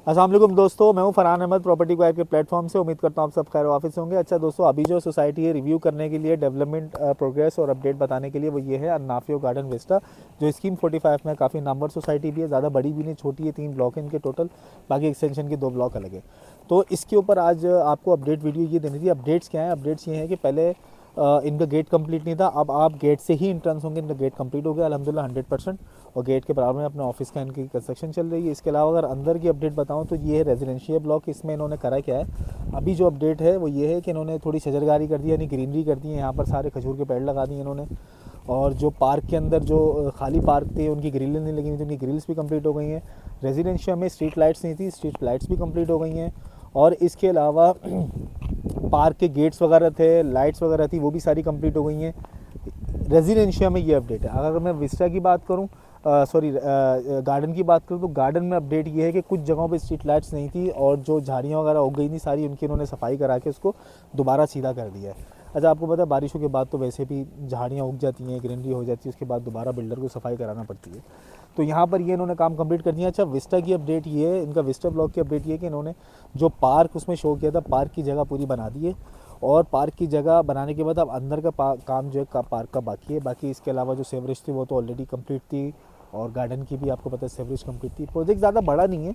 अस्सलाम वालेकुम दोस्तों, मैं हूं फरहान अहमद प्रॉपर्टी गाइड के प्लेटफॉर्म से। उम्मीद करता हूं आप सब खैर ऑफिस होंगे। अच्छा दोस्तों, अभी जो सोसाइटी है रिव्यू करने के लिए, डेवलपमेंट प्रोग्रेस और अपडेट बताने के लिए, वो ये है अन्नाफियो गार्डन विस्टा, जो स्कीम 45 में काफ़ी नंबर सोसाइटी भी है, ज़्यादा बड़ी भी नहीं, छोटी है। 3 ब्लॉक है इनके टोटल, बाकी एक्सटेंशन के 2 ब्लॉक अलग है। तो इसके ऊपर आज आपको अपडेट वीडियो ये देनी थी। अपडेट्स क्या है? अपडेट्स ये हैं कि पहले इनका गेट कंप्लीट नहीं था, अब आप गेट से ही एंट्रेंस होंगे। इनका गेट कंप्लीट हो गया अल्हम्दुलिल्लाह 100%, और गेट के बराबर में अपने ऑफिस का इनकी कंस्ट्रक्शन चल रही है। इसके अलावा अगर अंदर की अपडेट बताऊं तो ये है रेजिडेंशियल ब्लॉक। इसमें इन्होंने करा क्या है, अभी जो अपडेट है वो ये है कि इन्होंने थोड़ी शजरकारी कर दी, यानी ग्रीनरी कर दी है। यहाँ पर सारे खजूर के पेड़ लगा दिए इन्होंने, और जो पार्क के अंदर जो खाली पार्क थे उनकी ग्रिलें नहीं लगी हुई थी, उनकी ग्रिल्स भी कंप्लीट हो गई हैं। रेजिडेंशियल में स्ट्रीट लाइट्स नहीं थी, स्ट्रीट लाइट्स भी कंप्लीट हो गई हैं। और इसके अलावा पार्क के गेट्स वगैरह थे, लाइट्स वगैरह थी, वो भी सारी कंप्लीट हो गई हैं। रेजिडेंशिया में ये अपडेट है। अगर मैं विस्टा की बात करूं, सॉरी गार्डन की बात करूं, तो गार्डन में अपडेट ये है कि कुछ जगहों पे स्ट्रीट लाइट्स नहीं थी, और जो झाड़ियाँ वगैरह उग गई थी सारी, उनकी इन्होंने सफाई करा के उसको दोबारा सीधा कर दिया है। अच्छा, आपको पता है बारिशों के बाद तो वैसे भी झाड़ियाँ उग जाती हैं, ग्रीनरी हो जाती है, उसके बाद दोबारा बिल्डर को सफाई कराना पड़ती है। तो यहाँ पर ये इन्होंने काम कंप्लीट कर दिया। अच्छा, विस्टा की अपडेट ये है, इनका विस्टा ब्लॉक की अपडेट ये है कि इन्होंने जो पार्क उसमें शो किया था, पार्क की जगह पूरी बना दी है। और पार्क की जगह बनाने के बाद अब अंदर का काम जो है पार्क का बाकी है। बाकी इसके अलावा जो सेवरेज थी वो तो ऑलरेडी कंप्लीट थी, और गार्डन की भी आपको पता है सेवरेज कंप्लीट थी। प्रोजेक्ट ज़्यादा बड़ा नहीं है,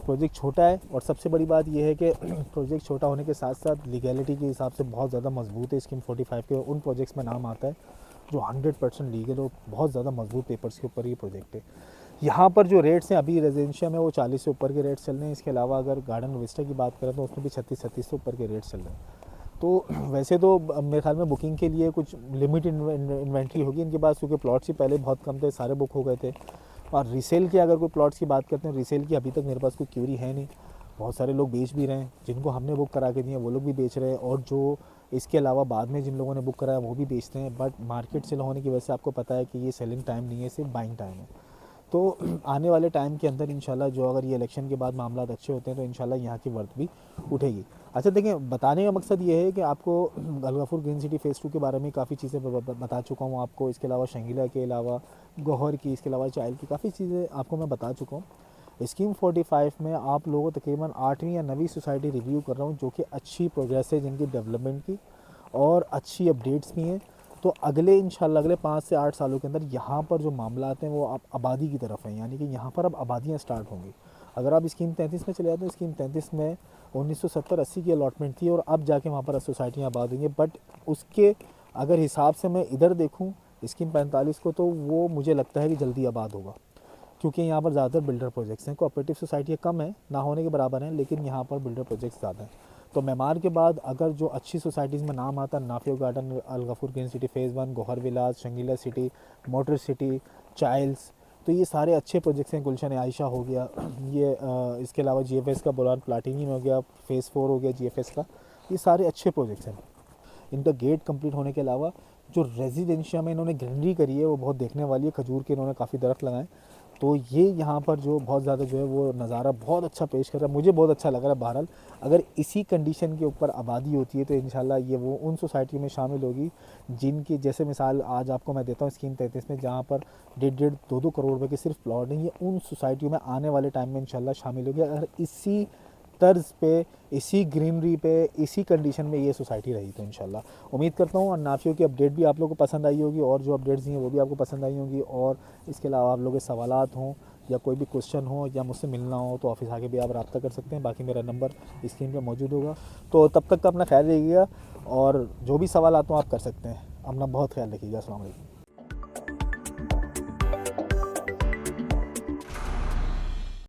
प्रोजेक्ट छोटा है। और सबसे बड़ी बात यह है कि प्रोजेक्ट छोटा होने के साथ साथ लीगैलिटी के हिसाब से बहुत ज़्यादा मजबूत है। स्कीम 45 के उन प्रोजेक्ट्स में नाम आता है जो 100% लीगल और बहुत ज़्यादा मजबूत पेपर्स के ऊपर ये प्रोजेक्ट है। यहाँ पर जो रेट्स हैं अभी रेजिडेंशियल में वो 40 से ऊपर के रेट्स चल रहे हैं। इसके अलावा अगर गार्डन विस्टा की बात करें तो उसमें भी 36 से ऊपर के रेट्स चल रहे हैं। तो वैसे तो मेरे ख्याल में बुकिंग के लिए कुछ लिमिट इन्वेंट्री होगी इनके पास, क्योंकि प्लॉट्स ही पहले बहुत कम थे, सारे बुक हो गए थे। और रीसेल की अगर कोई प्लॉट्स की बात करते हैं, रीसेल की अभी तक मेरे पास कोई क्यूरी है नहीं। बहुत सारे लोग बेच भी रहे हैं, जिनको हमने बुक करा के दिए वो लोग भी बेच रहे हैं, और जो इसके अलावा बाद में जिन लोगों ने बुक कराया वो भी बेचते हैं। बट मार्केट सेल होने की वजह से आपको पता है कि ये सेलिंग टाइम नहीं है, सिर्फ बाइंग टाइम है। तो आने वाले टाइम के अंदर इंशाल्लाह जो अगर ये इलेक्शन के बाद मामला अच्छे होते हैं तो इंशाल्लाह यहाँ की वर्थ भी उठेगी। अच्छा देखिए, बताने का मकसद ये है कि आपको अल गफूर ग्रीन सिटी फ़ेज़ 2 के बारे में काफ़ी चीज़ें बता चुका हूँ आपको। इसके अलावा शंगीला के अलावा गौहर की, इसके अलावा चाइल्ड की काफ़ी चीज़ें आपको मैं बता चुका हूँ। स्कीम 45 में आप लोगों को तकरीबन 8वीं या 9वीं सोसाइटी रिव्यू कर रहा हूँ, जो कि अच्छी प्रोग्रेस है जिनकी डेवलपमेंट की, और अच्छी अपडेट्स भी हैं। तो अगले इंशाल्लाह अगले 5 से 8 सालों के अंदर यहाँ पर जो मामला आते हैं वो अब आबादी की तरफ हैं, यानी कि यहाँ पर अब आबादियाँ स्टार्ट होंगी। अगर आप स्कीम 33 में चले जाते हैं, स्कीम 33 में 1970-80 की अलॉटमेंट थी, और अब जाके वहाँ पर सोसाइटियाँ आबाद हुई हैं। बट उसके अगर हिसाब से मैं इधर देखूँ स्कीम 45 को, तो वो मुझे लगता है कि जल्दी आबाद होगा, क्योंकि यहाँ पर ज़्यादातर बिल्डर प्रोजेक्ट्स हैं। कोऑपरेटिव सोसाइटियाँ कम हैं, ना होने के बराबर हैं, लेकिन यहाँ पर बिल्डर प्रोजेक्ट्स ज़्यादा हैं। तो मेमार के बाद अगर जो अच्छी सोसाइटीज़ में नाम आता है, नाफियो garden, Al Ghafoor green city phase 1, Gohar villas, Shangrila city, motor city, childs, तो ये सारे अच्छे प्रोजेक्ट्स हैं। गुलशन आयशा हो गया ये, इसके अलावा GFS का बुलान प्लाटिनी में हो गया, फ़ेज़ 4 हो गया GFS का। ये सारे अच्छे प्रोजेक्ट्स हैं। इनका गेट कंप्लीट होने के अलावा जो रेजिडेंशिया में इन्होंने ग्रीनरी करी है वो बहुत देखने वाली है। खजूर के इन्होंने काफ़ी दरख्त लगाए, तो ये यहाँ पर जो बहुत ज़्यादा जो है वो नज़ारा बहुत अच्छा पेश कर रहा है, मुझे बहुत अच्छा लग रहा है। बहरहाल अगर इसी कंडीशन के ऊपर आबादी होती है तो इंशाल्लाह ये वो उन सोसाइटी में शामिल होगी जिनकी, जैसे मिसाल आज आपको मैं देता हूँ स्कीम 33 में, जहाँ पर 1.5-2 करोड़ रुपए के सिर्फ प्लॉट हैं, ये उन सोसाइटियों में आने वाले टाइम में इंशाल्लाह शामिल होगी, अगर इसी तर्ज पे, इसी ग्रीनरी पे, इसी कंडीशन में ये सोसाइटी रही तो इंशाल्लाह। उम्मीद करता हूँ अन्नाफियो की अपडेट भी आप लोगों को पसंद आई होगी, और जो अपडेट्स हैं वो भी आपको पसंद आई होंगी। और इसके अलावा आप लोगों के सवालात हों या कोई भी क्वेश्चन हो या मुझसे मिलना हो तो ऑफिस आके भी आप रब्ता कर सकते हैं। बाकी मेरा नंबर स्क्रीन पर मौजूद होगा। तो तब तक का अपना ख्याल रखिएगा, और जो भी सवाल हो आप कर सकते हैं। अपना बहुत ख्याल रखिएगा। अस्सलाम वालेकुम।